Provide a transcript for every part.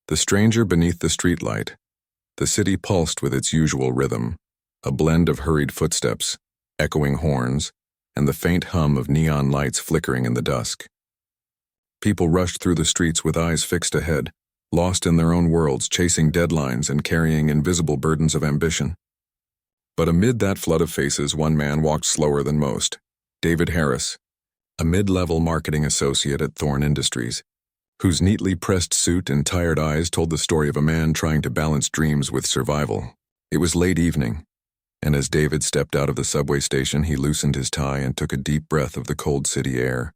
The stranger beneath the streetlight. The city pulsed with its usual rhythm, a blend of hurried footsteps, echoing horns, and the faint hum of neon lights flickering in the dusk. People rushed through the streets with eyes fixed ahead, lost in their own worlds, chasing deadlines and carrying invisible burdens of ambition. But amid that flood of faces, one man walked slower than most. David Harris, a mid-level marketing associate at Thorne Industries, whose neatly pressed suit and tired eyes told the story of a man trying to balance dreams with survival. It was late evening, and as David stepped out of the subway station, he loosened his tie and took a deep breath of the cold city air.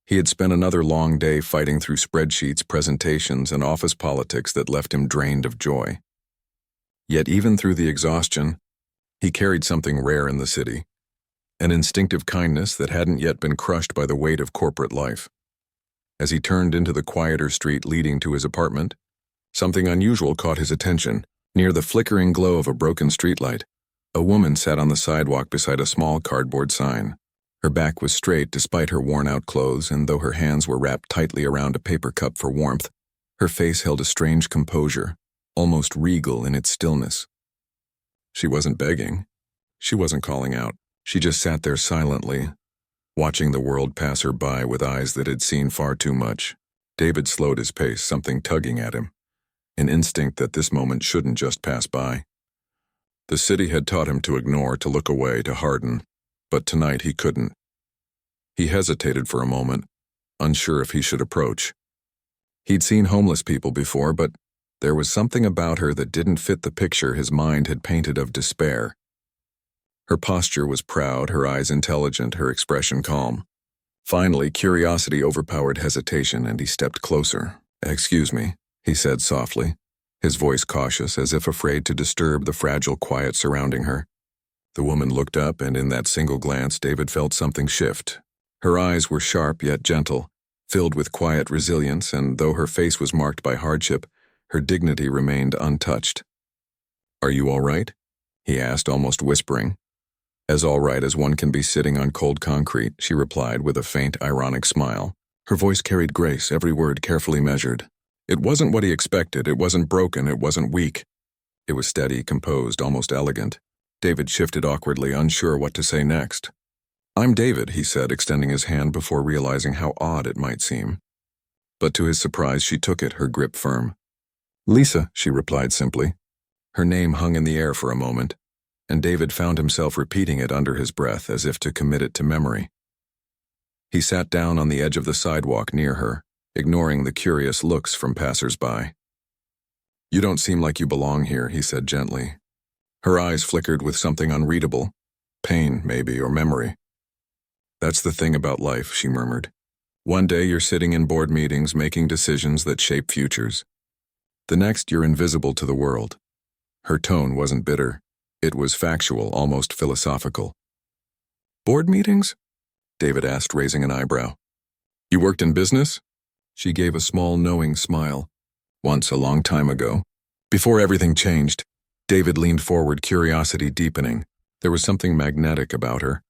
He had spent another long day fighting through spreadsheets, presentations, and office politics that left him drained of joy. Yet even through the exhaustion, he carried something rare in the city, an instinctive kindness that hadn't yet been crushed by the weight of corporate life. As he turned into the quieter street leading to his apartment, something unusual caught his attention. Near the flickering glow of a broken streetlight, a woman sat on the sidewalk beside a small cardboard sign. Her back was straight despite her worn-out clothes, and though her hands were wrapped tightly around a paper cup for warmth, her face held a strange composure, almost regal in its stillness. She wasn't begging. She wasn't calling out. She just sat there silently, watching the world pass her by with eyes that had seen far too much. David slowed his pace, something tugging at him, an instinct that this moment shouldn't just pass by. The city had taught him to ignore, to look away, to harden, but tonight he couldn't. He hesitated for a moment, unsure if he should approach. He'd seen homeless people before, but there was something about her that didn't fit the picture his mind had painted of despair. Her posture was proud, her eyes intelligent, her expression calm. Finally, curiosity overpowered hesitation, and he stepped closer. "Excuse me," he said softly, his voice cautious, as if afraid to disturb the fragile quiet surrounding her. The woman looked up, and in that single glance, David felt something shift. Her eyes were sharp yet gentle, filled with quiet resilience, and though her face was marked by hardship, her dignity remained untouched. "Are you all right?" he asked, almost whispering. "As all right as one can be sitting on cold concrete," she replied with a faint, ironic smile. Her voice carried grace, every word carefully measured. It wasn't what he expected, it wasn't broken, it wasn't weak. It was steady, composed, almost elegant. David shifted awkwardly, unsure what to say next. "I'm David," he said, extending his hand before realizing how odd it might seem. But to his surprise, she took it, her grip firm. "Lisa," she replied simply. Her name hung in the air for a moment, and David found himself repeating it under his breath as if to commit it to memory. He sat down on the edge of the sidewalk near her, ignoring the curious looks from passers-by. "You don't seem like you belong here," he said gently. Her eyes flickered with something unreadable, pain, maybe, or memory. "That's the thing about life," she murmured. "One day you're sitting in board meetings making decisions that shape futures. The next you're invisible to the world." Her tone wasn't bitter. It was factual, almost philosophical. "Board meetings?" David asked, raising an eyebrow. "You worked in business?" She gave a small, knowing smile. "Once, a long time ago. Before everything changed." David leaned forward, curiosity deepening. There was something magnetic about her,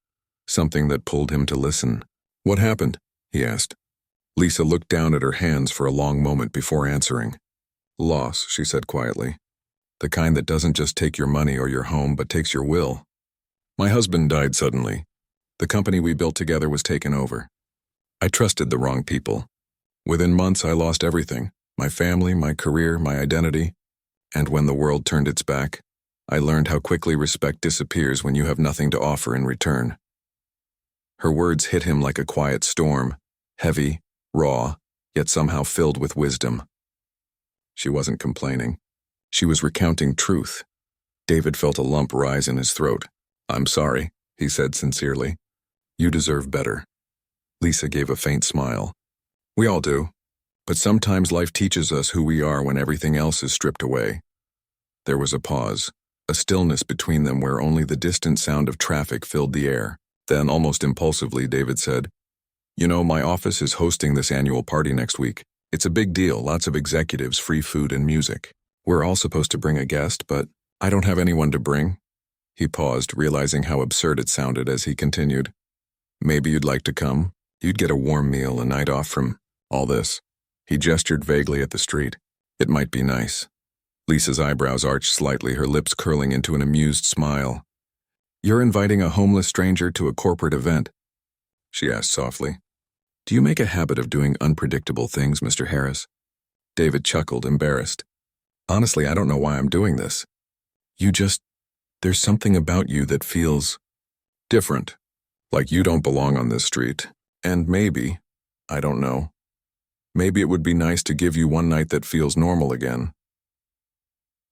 something that pulled him to listen. "What happened?" he asked. Lisa looked down at her hands for a long moment before answering. "Loss," she said quietly. "The kind that doesn't just take your money or your home, but takes your will. My husband died suddenly. The company we built together was taken over. I trusted the wrong people. Within months, I lost everything. My family, my career, my identity. And when the world turned its back, I learned how quickly respect disappears when you have nothing to offer in return." Her words hit him like a quiet storm, heavy, raw, yet somehow filled with wisdom. She wasn't complaining. She was recounting truth. David felt a lump rise in his throat. "I'm sorry," he said sincerely. "You deserve better." Lisa gave a faint smile. "We all do. But sometimes life teaches us who we are when everything else is stripped away." There was a pause, a stillness between them where only the distant sound of traffic filled the air. Then, almost impulsively, David said, "You know, my office is hosting this annual party next week. It's a big deal, lots of executives, free food and music. We're all supposed to bring a guest, but I don't have anyone to bring." He paused, realizing how absurd it sounded as he continued. "Maybe you'd like to come? You'd get a warm meal, a night off from all this." He gestured vaguely at the street. It might be nice. Lisa's eyebrows arched slightly, her lips curling into an amused smile. You're inviting a homeless stranger to a corporate event? She asked softly. Do you make a habit of doing unpredictable things, Mr. Harris? David chuckled, embarrassed. Honestly, I don't know why I'm doing this. There's something about you that feels different. Like you don't belong on this street. And maybe, I don't know, maybe it would be nice to give you one night that feels normal again.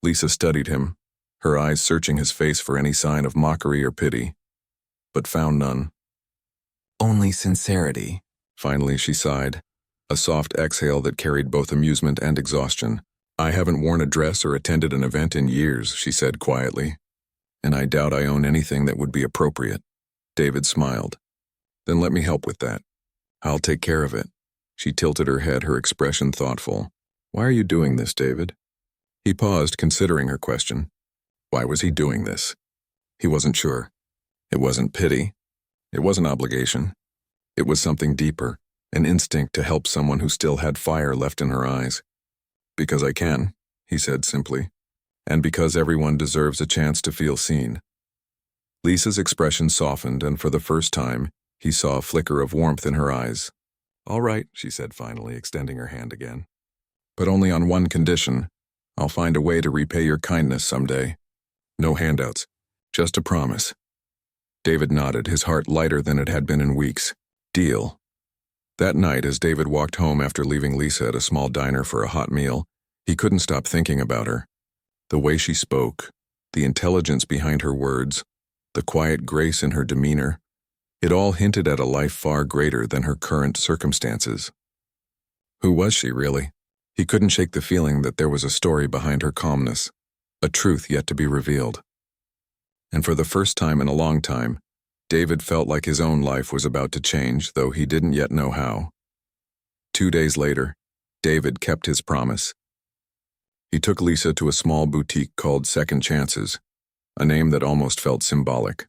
Lisa studied him, her eyes searching his face for any sign of mockery or pity, but found none. Only sincerity. Finally, she sighed, a soft exhale that carried both amusement and exhaustion. I haven't worn a dress or attended an event in years, she said quietly, and I doubt I own anything that would be appropriate. David smiled. Then let me help with that. I'll take care of it. She tilted her head, her expression thoughtful. Why are you doing this, David? He paused, considering her question. Why was he doing this? He wasn't sure. It wasn't pity. It wasn't obligation. It was something deeper, an instinct to help someone who still had fire left in her eyes. Because I can, he said simply, and because everyone deserves a chance to feel seen. Lisa's expression softened, and for the first time, he saw a flicker of warmth in her eyes. All right, she said finally, extending her hand again. But only on one condition. I'll find a way to repay your kindness someday. No handouts, just a promise. David nodded, his heart lighter than it had been in weeks. Deal. That night, as David walked home after leaving Lisa at a small diner for a hot meal, he couldn't stop thinking about her. The way she spoke, the intelligence behind her words, the quiet grace in her demeanor, it all hinted at a life far greater than her current circumstances. Who was she, really? He couldn't shake the feeling that there was a story behind her calmness, a truth yet to be revealed. And for the first time in a long time, David felt like his own life was about to change, though he didn't yet know how. 2 days later, David kept his promise. He took Lisa to a small boutique called Second Chances, a name that almost felt symbolic.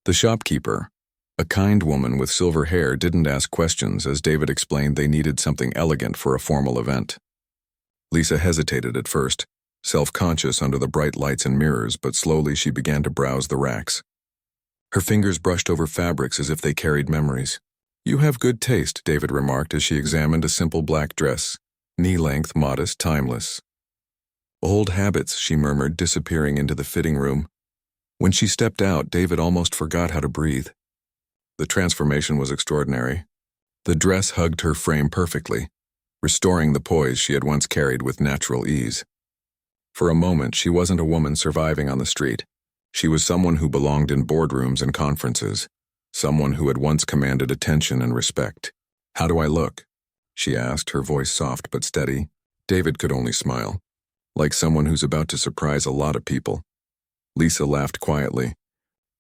The shopkeeper, a kind woman with silver hair, didn't ask questions as David explained they needed something elegant for a formal event. Lisa hesitated at first, self-conscious under the bright lights and mirrors, but slowly she began to browse the racks. Her fingers brushed over fabrics as if they carried memories. You have good taste, David remarked as she examined a simple black dress, knee-length, modest, timeless. Old habits, she murmured, disappearing into the fitting room. When she stepped out, David almost forgot how to breathe. The transformation was extraordinary. The dress hugged her frame perfectly, restoring the poise she had once carried with natural ease. For a moment, she wasn't a woman surviving on the street. She was someone who belonged in boardrooms and conferences, someone who had once commanded attention and respect. How do I look? She asked, her voice soft but steady. David could only smile, like someone who's about to surprise a lot of people. Lisa laughed quietly,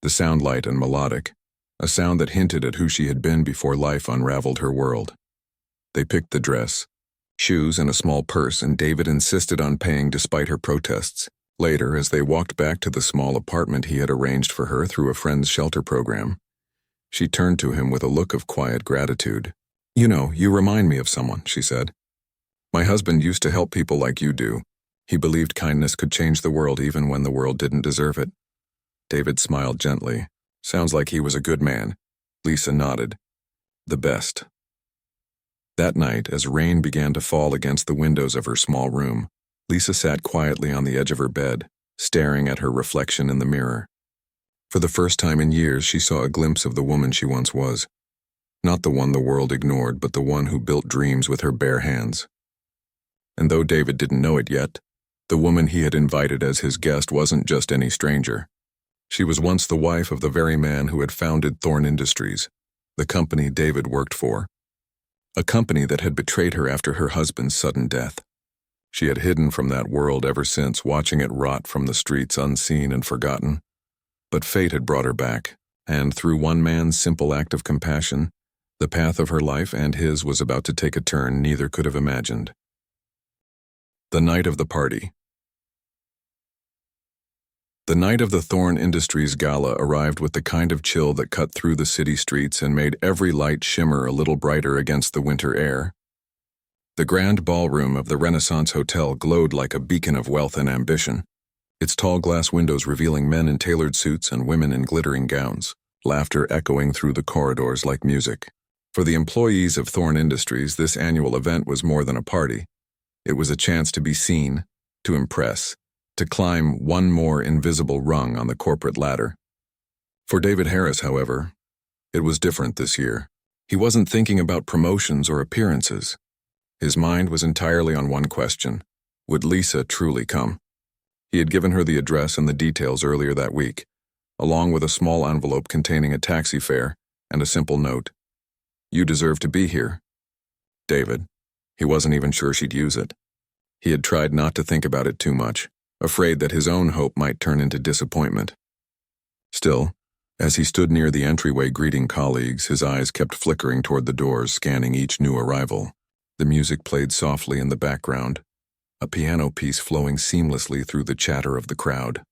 the sound light and melodic, a sound that hinted at who she had been before life unraveled her world. They picked the dress, shoes, and a small purse, and David insisted on paying despite her protests. Later, as they walked back to the small apartment he had arranged for her through a friend's shelter program, she turned to him with a look of quiet gratitude. You know, you remind me of someone, she said. My husband used to help people like you do. He believed kindness could change the world even when the world didn't deserve it. David smiled gently. Sounds like he was a good man. Lisa nodded. The best. That night, as rain began to fall against the windows of her small room, Lisa sat quietly on the edge of her bed, staring at her reflection in the mirror. For the first time in years, she saw a glimpse of the woman she once was. Not the one the world ignored, but the one who built dreams with her bare hands. And though David didn't know it yet, the woman he had invited as his guest wasn't just any stranger. She was once the wife of the very man who had founded Thorn Industries, the company David worked for. A company that had betrayed her after her husband's sudden death. She had hidden from that world ever since, watching it rot from the streets unseen and forgotten. But fate had brought her back, and through one man's simple act of compassion, the path of her life and his was about to take a turn neither could have imagined. The night of the party. The night of the Thorn Industries gala arrived with the kind of chill that cut through the city streets and made every light shimmer a little brighter against the winter air. The grand ballroom of the Renaissance Hotel glowed like a beacon of wealth and ambition, its tall glass windows revealing men in tailored suits and women in glittering gowns, laughter echoing through the corridors like music. For the employees of Thorne Industries, this annual event was more than a party. It was a chance to be seen, to impress, to climb one more invisible rung on the corporate ladder. For David Harris, however, it was different this year. He wasn't thinking about promotions or appearances. His mind was entirely on one question: would Lisa truly come? He had given her the address and the details earlier that week, along with a small envelope containing a taxi fare and a simple note. "You deserve to be here." David. He wasn't even sure she'd use it. He had tried not to think about it too much, afraid that his own hope might turn into disappointment. Still, as he stood near the entryway greeting colleagues, his eyes kept flickering toward the doors, scanning each new arrival. The music played softly in the background, a piano piece flowing seamlessly through the chatter of the crowd.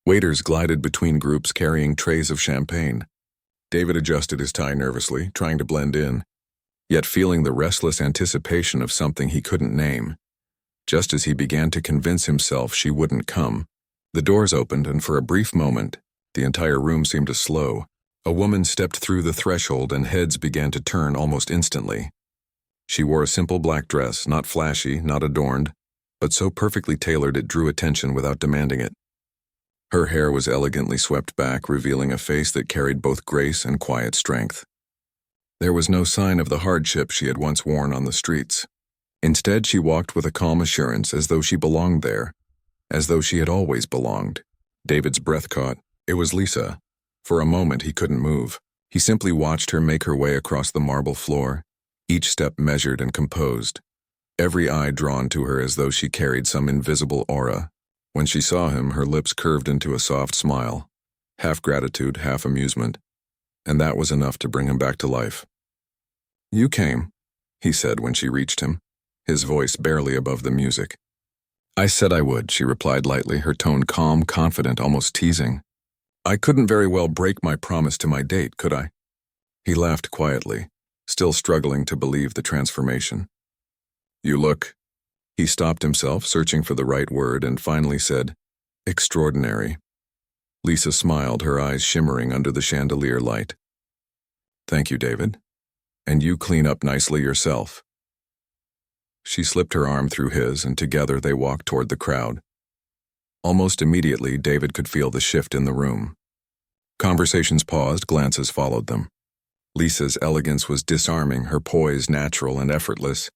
Waiters glided between groups carrying trays of champagne. David adjusted his tie nervously, trying to blend in, yet feeling the restless anticipation of something he couldn't name. Just as he began to convince himself she wouldn't come, the doors opened, and for a brief moment, the entire room seemed to slow. A woman stepped through the threshold and heads began to turn almost instantly. She wore a simple black dress, not flashy, not adorned, but so perfectly tailored it drew attention without demanding it. Her hair was elegantly swept back, revealing a face that carried both grace and quiet strength. There was no sign of the hardship she had once worn on the streets. Instead, she walked with a calm assurance, as though she belonged there, as though she had always belonged. David's breath caught. It was Lisa. For a moment, he couldn't move. He simply watched her make her way across the marble floor, each step measured and composed, every eye drawn to her as though she carried some invisible aura. When she saw him, her lips curved into a soft smile, half gratitude, half amusement, and that was enough to bring him back to life. "You came," he said when she reached him, his voice barely above the music. "I said I would," she replied lightly, her tone calm, confident, almost teasing. "I couldn't very well break my promise to my date, could I?" He laughed quietly, still struggling to believe the transformation. "You look..." He stopped himself, searching for the right word, and finally said, "extraordinary." Lisa smiled, her eyes shimmering under the chandelier light. "Thank you, David. And you clean up nicely yourself." She slipped her arm through his, and together they walked toward the crowd. Almost immediately, David could feel the shift in the room. Conversations paused, glances followed them. Lisa's elegance was disarming, her poise natural and effortless.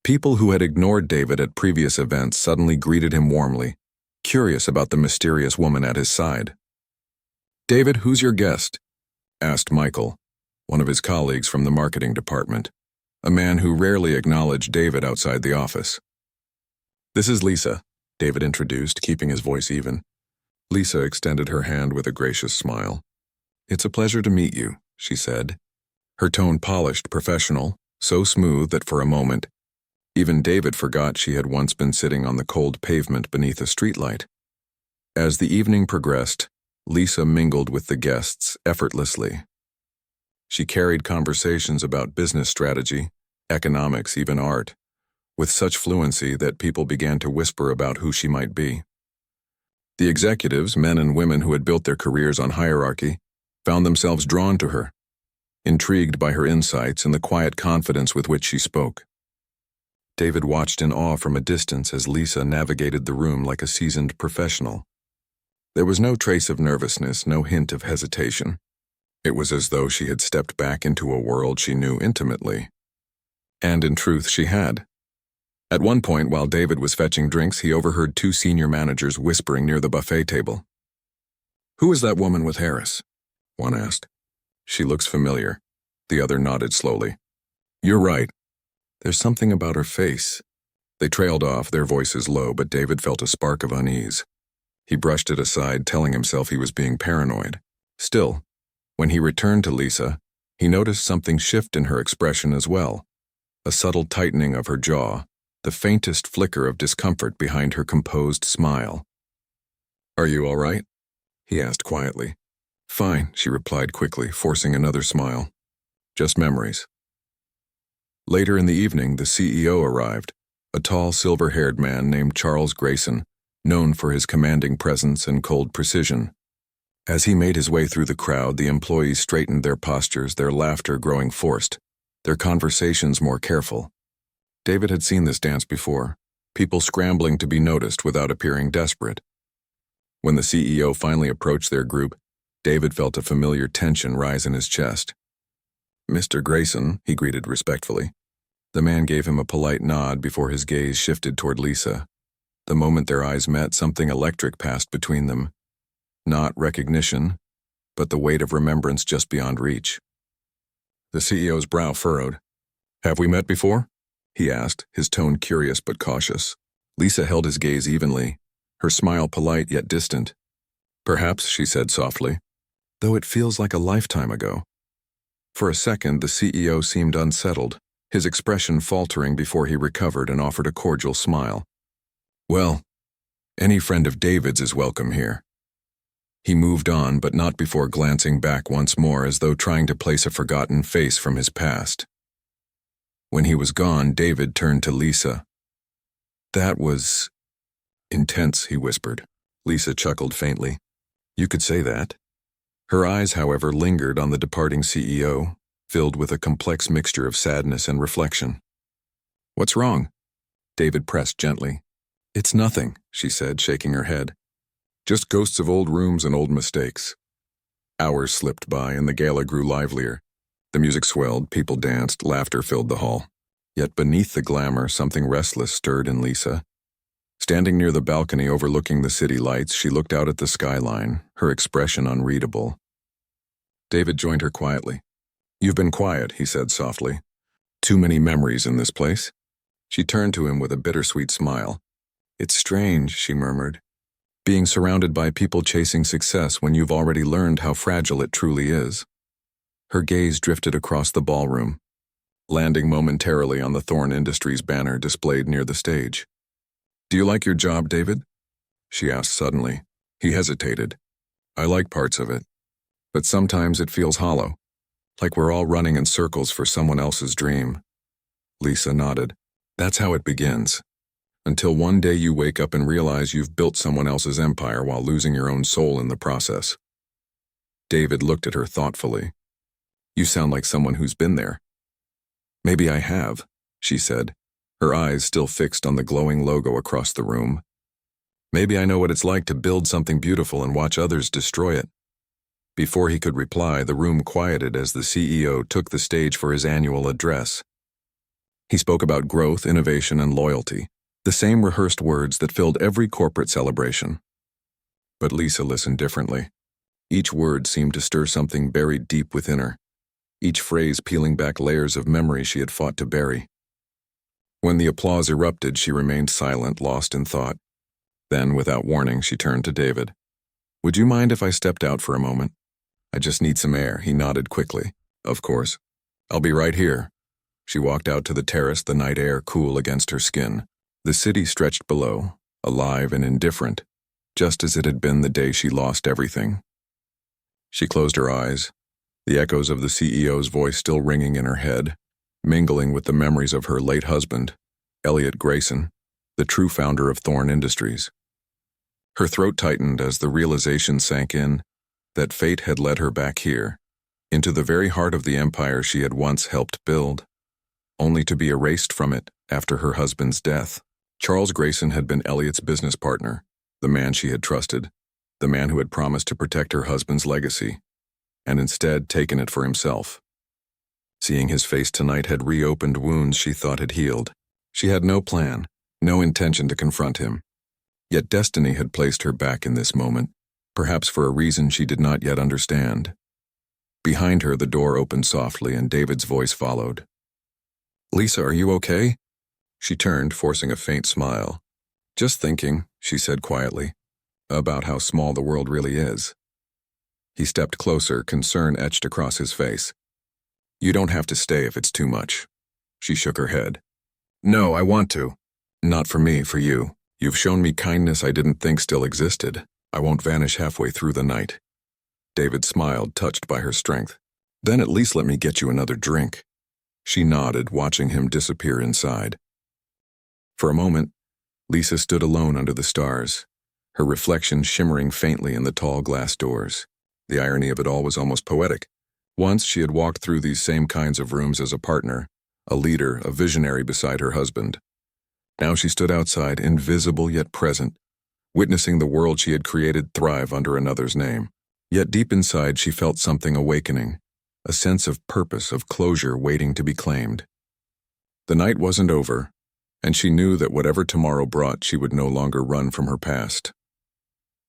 People who had ignored David at previous events suddenly greeted him warmly, curious about the mysterious woman at his side. "David, who's your guest?" asked Michael, one of his colleagues from the marketing department, a man who rarely acknowledged David outside the office. "This is Lisa," David introduced, keeping his voice even. Lisa extended her hand with a gracious smile. "It's a pleasure to meet you," she said, her tone polished, professional, so smooth that for a moment, even David forgot she had once been sitting on the cold pavement beneath a streetlight. As the evening progressed, Lisa mingled with the guests effortlessly. She carried conversations about business strategy, economics, even art, with such fluency that people began to whisper about who she might be. The executives, men and women who had built their careers on hierarchy, found themselves drawn to her, intrigued by her insights and the quiet confidence with which she spoke. David watched in awe from a distance as Lisa navigated the room like a seasoned professional. There was no trace of nervousness, no hint of hesitation. It was as though she had stepped back into a world she knew intimately. And in truth, she had. At one point, while David was fetching drinks, he overheard two senior managers whispering near the buffet table. "Who is that woman with Harris?" one asked. "She looks familiar." The other nodded slowly. "You're right. There's something about her face." They trailed off, their voices low, but David felt a spark of unease. He brushed it aside, telling himself he was being paranoid. Still, when he returned to Lisa, he noticed something shift in her expression as well. A subtle tightening of her jaw, the faintest flicker of discomfort behind her composed smile. "Are you all right?" he asked quietly. "Fine," she replied quickly, forcing another smile. "Just memories." Later in the evening, the CEO arrived, a tall, silver-haired man named Charles Grayson, known for his commanding presence and cold precision. As he made his way through the crowd, the employees straightened their postures, their laughter growing forced, their conversations more careful. David had seen this dance before, people scrambling to be noticed without appearing desperate. When the CEO finally approached their group, David felt a familiar tension rise in his chest. "Mr. Grayson," he greeted respectfully. The man gave him a polite nod before his gaze shifted toward Lisa. The moment their eyes met, something electric passed between them. Not recognition, but the weight of remembrance just beyond reach. The CEO's brow furrowed. "Have we met before?" he asked, his tone curious but cautious. Lisa held his gaze evenly, her smile polite yet distant. "Perhaps," she said softly, "though it feels like a lifetime ago." For a second, the CEO seemed unsettled, his expression faltering before he recovered and offered a cordial smile. "Well, any friend of David's is welcome here." He moved on, but not before glancing back once more as though trying to place a forgotten face from his past. When he was gone, David turned to Lisa. "That was intense," he whispered. Lisa chuckled faintly. "You could say that." Her eyes, however, lingered on the departing CEO, filled with a complex mixture of sadness and reflection. "What's wrong?" David pressed gently. "It's nothing," she said, shaking her head. "Just ghosts of old rooms and old mistakes." Hours slipped by and the gala grew livelier. The music swelled, people danced, laughter filled the hall. Yet beneath the glamour, something restless stirred in Lisa. Standing near the balcony overlooking the city lights, she looked out at the skyline, her expression unreadable. David joined her quietly. "You've been quiet," he said softly. "Too many memories in this place?" She turned to him with a bittersweet smile. "It's strange," she murmured, "being surrounded by people chasing success when you've already learned how fragile it truly is." Her gaze drifted across the ballroom, landing momentarily on the Thorn Industries banner displayed near the stage. "Do you like your job, David?" she asked suddenly. He hesitated. "I like parts of it, but sometimes it feels hollow, like we're all running in circles for someone else's dream." Lisa nodded. "That's how it begins. Until one day you wake up and realize you've built someone else's empire while losing your own soul in the process." David looked at her thoughtfully. "You sound like someone who's been there." "Maybe I have," she said, her eyes still fixed on the glowing logo across the room. "Maybe I know what it's like to build something beautiful and watch others destroy it." Before he could reply, the room quieted as the CEO took the stage for his annual address. He spoke about growth, innovation, and loyalty, the same rehearsed words that filled every corporate celebration. But Lisa listened differently. Each word seemed to stir something buried deep within her, each phrase peeling back layers of memory she had fought to bury. When the applause erupted, she remained silent, lost in thought. Then, without warning, she turned to David. "Would you mind if I stepped out for a moment? I just need some air." He nodded quickly. "Of course. I'll be right here." She walked out to the terrace, the night air cool against her skin. The city stretched below, alive and indifferent, just as it had been the day she lost everything. She closed her eyes, the echoes of the CEO's voice still ringing in her head, mingling with the memories of her late husband, Elliot Grayson, the true founder of Thorn Industries. Her throat tightened as the realization sank in that fate had led her back here, into the very heart of the empire she had once helped build, only to be erased from it after her husband's death. Charles Grayson had been Elliot's business partner, the man she had trusted, the man who had promised to protect her husband's legacy, and instead taken it for himself. Seeing his face tonight had reopened wounds she thought had healed. She had no plan, no intention to confront him. Yet destiny had placed her back in this moment, perhaps for a reason she did not yet understand. Behind her, the door opened softly and David's voice followed. "Lisa, are you okay?" She turned, forcing a faint smile. "Just thinking," she said quietly, "about how small the world really is." He stepped closer, concern etched across his face. "You don't have to stay if it's too much." She shook her head. "No, I want to. Not for me, for you. You've shown me kindness I didn't think still existed. I won't vanish halfway through the night." David smiled, touched by her strength. "Then at least let me get you another drink." She nodded, watching him disappear inside. For a moment, Lisa stood alone under the stars, her reflection shimmering faintly in the tall glass doors. The irony of it all was almost poetic. Once she had walked through these same kinds of rooms as a partner, a leader, a visionary beside her husband. Now she stood outside, invisible yet present, witnessing the world she had created thrive under another's name. Yet deep inside she felt something awakening, a sense of purpose, of closure waiting to be claimed. The night wasn't over, and she knew that whatever tomorrow brought, she would no longer run from her past.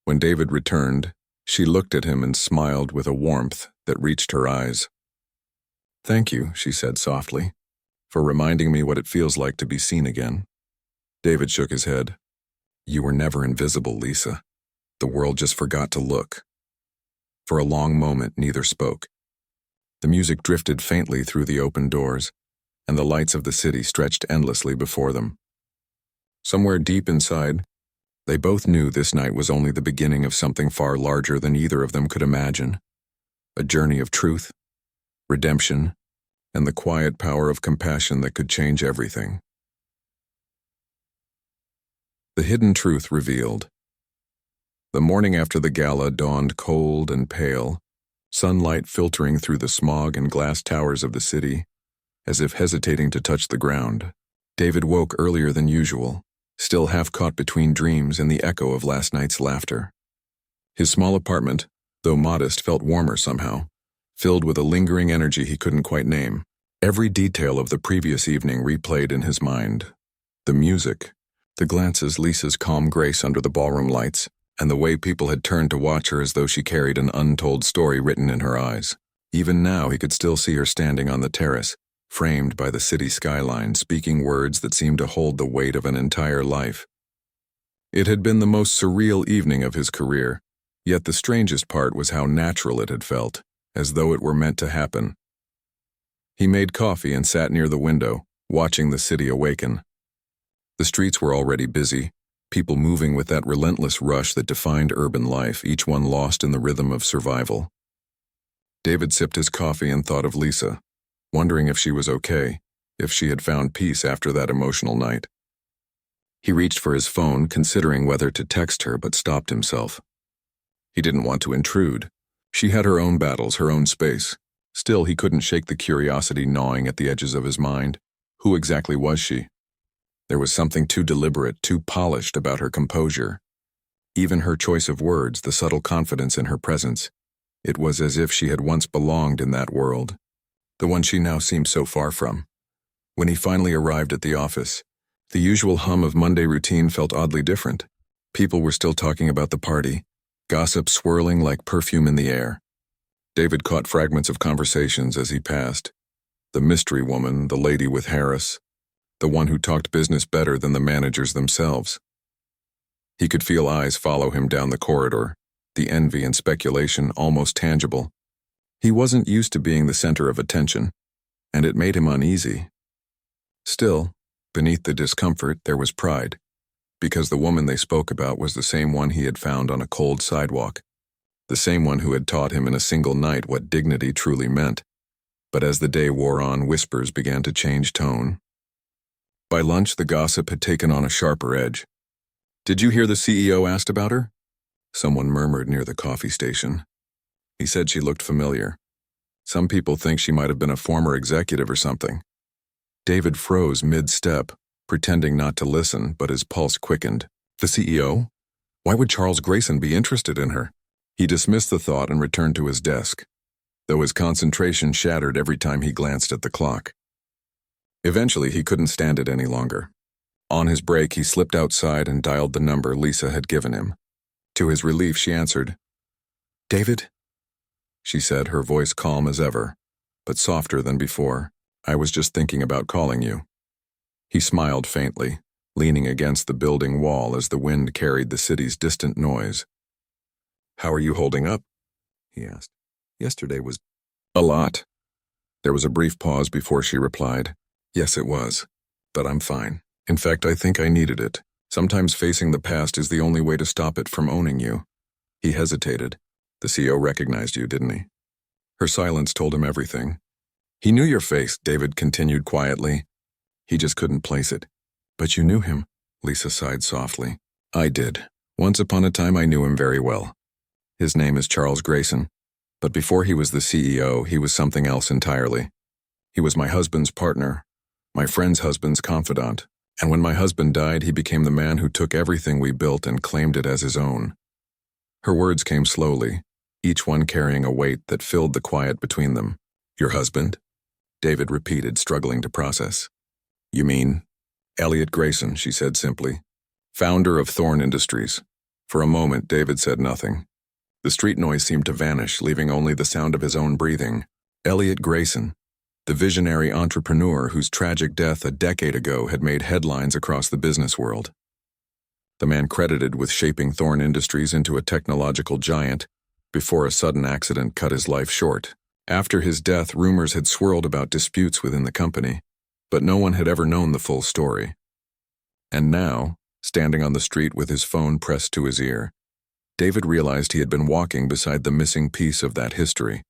When David returned, she looked at him and smiled with a warmth that reached her eyes. "Thank you," she said softly, "for reminding me what it feels like to be seen again." David shook his head. "You were never invisible, Lisa. The world just forgot to look." For a long moment, neither spoke. The music drifted faintly through the open doors, and the lights of the city stretched endlessly before them. Somewhere deep inside, they both knew this night was only the beginning of something far larger than either of them could imagine. A journey of truth, redemption, and the quiet power of compassion that could change everything. The hidden truth revealed. The morning after the gala dawned cold and pale, sunlight filtering through the smog and glass towers of the city, as if hesitating to touch the ground. David woke earlier than usual, still half caught between dreams and the echo of last night's laughter. His small apartment, though modest, felt warmer somehow, filled with a lingering energy he couldn't quite name. Every detail of the previous evening replayed in his mind. The music, the glances, Lisa's calm grace under the ballroom lights, and the way people had turned to watch her as though she carried an untold story written in her eyes. Even now he could still see her standing on the terrace, framed by the city skyline, speaking words that seemed to hold the weight of an entire life. It had been the most surreal evening of his career, yet the strangest part was how natural it had felt, as though it were meant to happen. He made coffee and sat near the window, watching the city awaken. The streets were already busy, people moving with that relentless rush that defined urban life, each one lost in the rhythm of survival. David sipped his coffee and thought of Lisa, wondering if she was okay, if she had found peace after that emotional night. He reached for his phone, considering whether to text her, but stopped himself. He didn't want to intrude. She had her own battles, her own space. Still, he couldn't shake the curiosity gnawing at the edges of his mind. Who exactly was she? There was something too deliberate, too polished about her composure. Even her choice of words, the subtle confidence in her presence. It was as if she had once belonged in that world, the one she now seemed so far from. When he finally arrived at the office, the usual hum of Monday routine felt oddly different. People were still talking about the party, gossip swirling like perfume in the air. David caught fragments of conversations as he passed. The mystery woman, the lady with Harris, the one who talked business better than the managers themselves. He could feel eyes follow him down the corridor, the envy and speculation almost tangible. He wasn't used to being the center of attention, and it made him uneasy. Still, beneath the discomfort, there was pride, because the woman they spoke about was the same one he had found on a cold sidewalk, the same one who had taught him in a single night what dignity truly meant. But as the day wore on, whispers began to change tone. By lunch, the gossip had taken on a sharper edge. "Did you hear the CEO asked about her?" Someone murmured near the coffee station. He said she looked familiar. Some people think she might have been a former executive or something. David froze mid-step, pretending not to listen, but his pulse quickened. The CEO? Why would Charles Grayson be interested in her? He dismissed the thought and returned to his desk, though his concentration shattered every time he glanced at the clock. Eventually, he couldn't stand it any longer. On his break, he slipped outside and dialed the number Lisa had given him. To his relief, she answered. "David?" she said, her voice calm as ever, but softer than before. "I was just thinking about calling you." He smiled faintly, leaning against the building wall as the wind carried the city's distant noise. "How are you holding up?" he asked. "Yesterday was a lot." There was a brief pause before she replied. "Yes, it was, but I'm fine. In fact, I think I needed it. Sometimes facing the past is the only way to stop it from owning you." He hesitated. "The CEO recognized you, didn't he?" Her silence told him everything. He knew your face, David continued quietly. He just couldn't place it. But you knew him, Lisa sighed softly. I did. Once upon a time I knew him very well. His name is Charles Grayson. But before he was the CEO, he was something else entirely. He was my husband's partner, my friend's husband's confidant, and when my husband died, he became the man who took everything we built and claimed it as his own. Her words came slowly, each one carrying a weight that filled the quiet between them. Your husband? David repeated, struggling to process. You mean? Elliot Grayson, she said simply. Founder of Thorn Industries. For a moment, David said nothing. The street noise seemed to vanish, leaving only the sound of his own breathing. Elliot Grayson, the visionary entrepreneur whose tragic death a decade ago had made headlines across the business world. The man credited with shaping Thorn Industries into a technological giant before a sudden accident cut his life short. After his death, rumors had swirled about disputes within the company, but no one had ever known the full story. And now, standing on the street with his phone pressed to his ear, David realized he had been walking beside the missing piece of that history.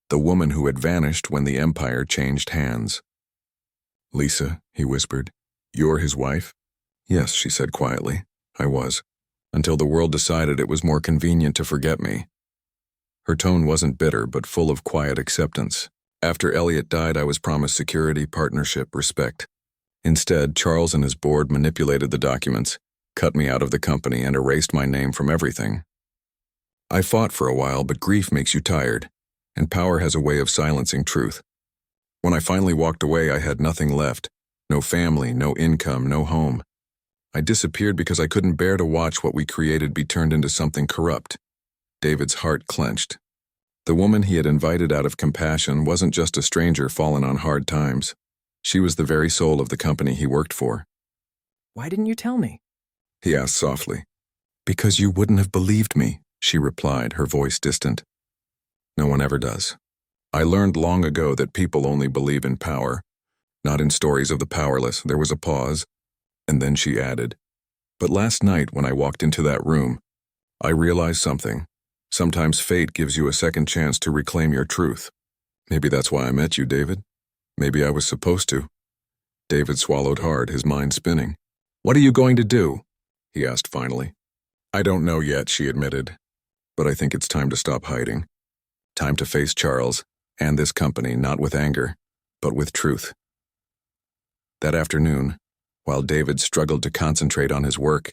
The woman who had vanished when the empire changed hands. Lisa, he whispered, you're his wife? Yes, she said quietly, I was, until the world decided it was more convenient to forget me. Her tone wasn't bitter, but full of quiet acceptance. After Elliot died, I was promised security, partnership, respect. Instead, Charles and his board manipulated the documents, cut me out of the company, and erased my name from everything. I fought for a while, but grief makes you tired, and power has a way of silencing truth. When I finally walked away, I had nothing left. No family, no income, no home. I disappeared because I couldn't bear to watch what we created be turned into something corrupt. David's heart clenched. The woman he had invited out of compassion wasn't just a stranger fallen on hard times. She was the very soul of the company he worked for. Why didn't you tell me? He asked softly. Because you wouldn't have believed me, she replied, her voice distant. No one ever does. I learned long ago that people only believe in power, not in stories of the powerless. There was a pause, and then she added, but last night when I walked into that room, I realized something. Sometimes fate gives you a second chance to reclaim your truth. Maybe that's why I met you, David. Maybe I was supposed to. David swallowed hard, his mind spinning. What are you going to do? He asked finally. I don't know yet, she admitted. But I think it's time to stop hiding. Time to face Charles and this company, not with anger, but with truth. That afternoon, while David struggled to concentrate on his work,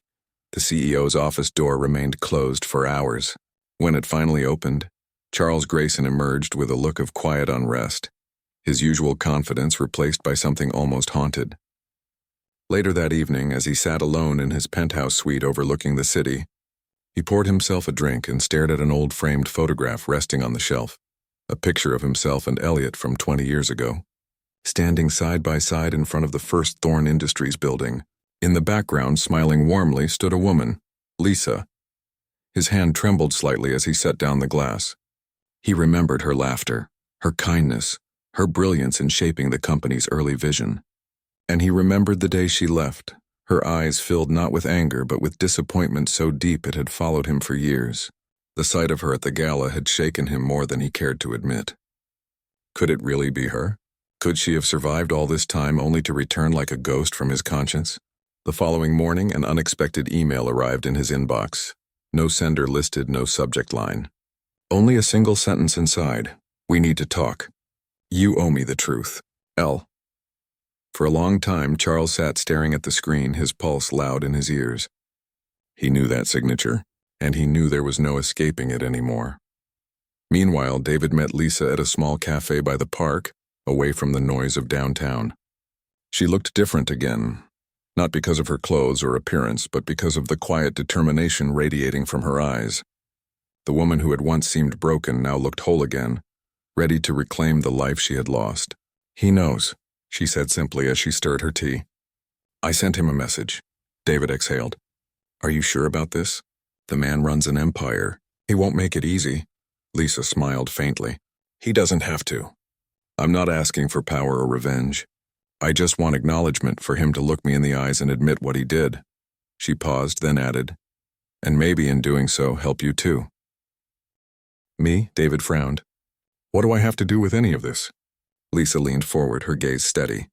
the CEO's office door remained closed for hours. When it finally opened, Charles Grayson emerged with a look of quiet unrest, his usual confidence replaced by something almost haunted. Later that evening, as he sat alone in his penthouse suite overlooking the city, he poured himself a drink and stared at an old framed photograph resting on the shelf, a picture of himself and Elliot from 20 years ago. Standing side by side in front of the first Thorn Industries building, in the background, smiling warmly, stood a woman, Lisa. His hand trembled slightly as he set down the glass. He remembered her laughter, her kindness, her brilliance in shaping the company's early vision. And he remembered the day she left, her eyes filled not with anger but with disappointment so deep it had followed him for years. The sight of her at the gala had shaken him more than he cared to admit. Could it really be her? Could she have survived all this time only to return like a ghost from his conscience? The following morning, an unexpected email arrived in his inbox. No sender listed, no subject line. Only a single sentence inside. We need to talk. You owe me the truth. L. For a long time, Charles sat staring at the screen, his pulse loud in his ears. He knew that signature, and he knew there was no escaping it anymore. Meanwhile, David met Lisa at a small cafe by the park, away from the noise of downtown. She looked different again, not because of her clothes or appearance, but because of the quiet determination radiating from her eyes. The woman who had once seemed broken now looked whole again, ready to reclaim the life she had lost. He knows, she said simply as she stirred her tea. I sent him a message. David exhaled. Are you sure about this? The man runs an empire. He won't make it easy. Lisa smiled faintly. He doesn't have to. I'm not asking for power or revenge. I just want acknowledgement for him to look me in the eyes and admit what he did. She paused, then added, and maybe in doing so help you too. Me? David frowned. What do I have to do with any of this? Lisa leaned forward, her gaze steady.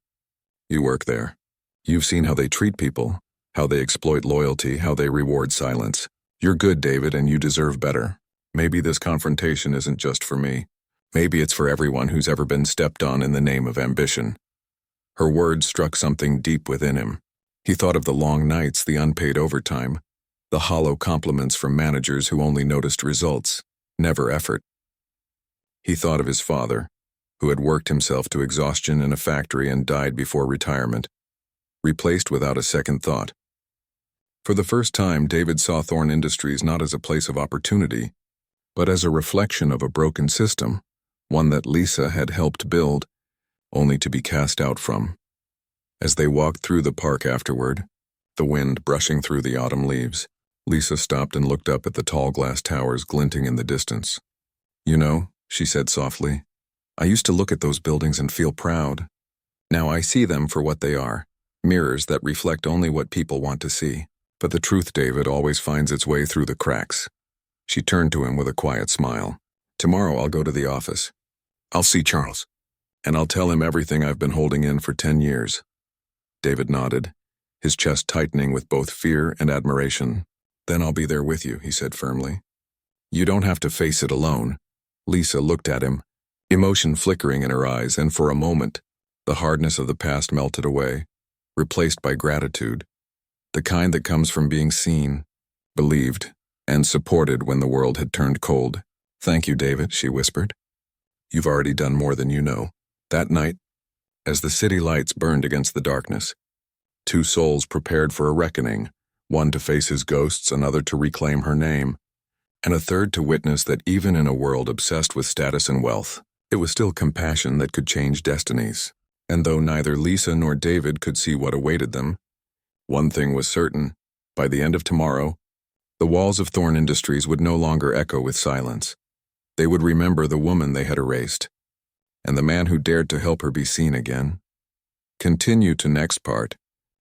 You work there. You've seen how they treat people, how they exploit loyalty, how they reward silence. You're good, David, and you deserve better. Maybe this confrontation isn't just for me. Maybe it's for everyone who's ever been stepped on in the name of ambition. Her words struck something deep within him. He thought of the long nights, the unpaid overtime, the hollow compliments from managers who only noticed results, never effort. He thought of his father, who had worked himself to exhaustion in a factory and died before retirement, replaced without a second thought. For the first time, David saw Thorn Industries not as a place of opportunity, but as a reflection of a broken system, one that Lisa had helped build, only to be cast out from. As they walked through the park afterward, the wind brushing through the autumn leaves, Lisa stopped and looked up at the tall glass towers glinting in the distance. You know, she said softly, I used to look at those buildings and feel proud. Now I see them for what they are, mirrors that reflect only what people want to see. But the truth, David, always finds its way through the cracks. She turned to him with a quiet smile. Tomorrow I'll go to the office. I'll see Charles, and I'll tell him everything I've been holding in for 10 years. David nodded, his chest tightening with both fear and admiration. Then I'll be there with you, he said firmly. You don't have to face it alone. Lisa looked at him, emotion flickering in her eyes, and for a moment, the hardness of the past melted away, replaced by gratitude, the kind that comes from being seen, believed, and supported when the world had turned cold. Thank you, David, she whispered. You've already done more than you know. That night, as the city lights burned against the darkness, two souls prepared for a reckoning, one to face his ghosts, another to reclaim her name, and a third to witness that even in a world obsessed with status and wealth, it was still compassion that could change destinies. And though neither Lisa nor David could see what awaited them, one thing was certain: by the end of tomorrow, the walls of Thorn Industries would no longer echo with silence. They would remember the woman they had erased, and the man who dared to help her be seen again. Continue to next part.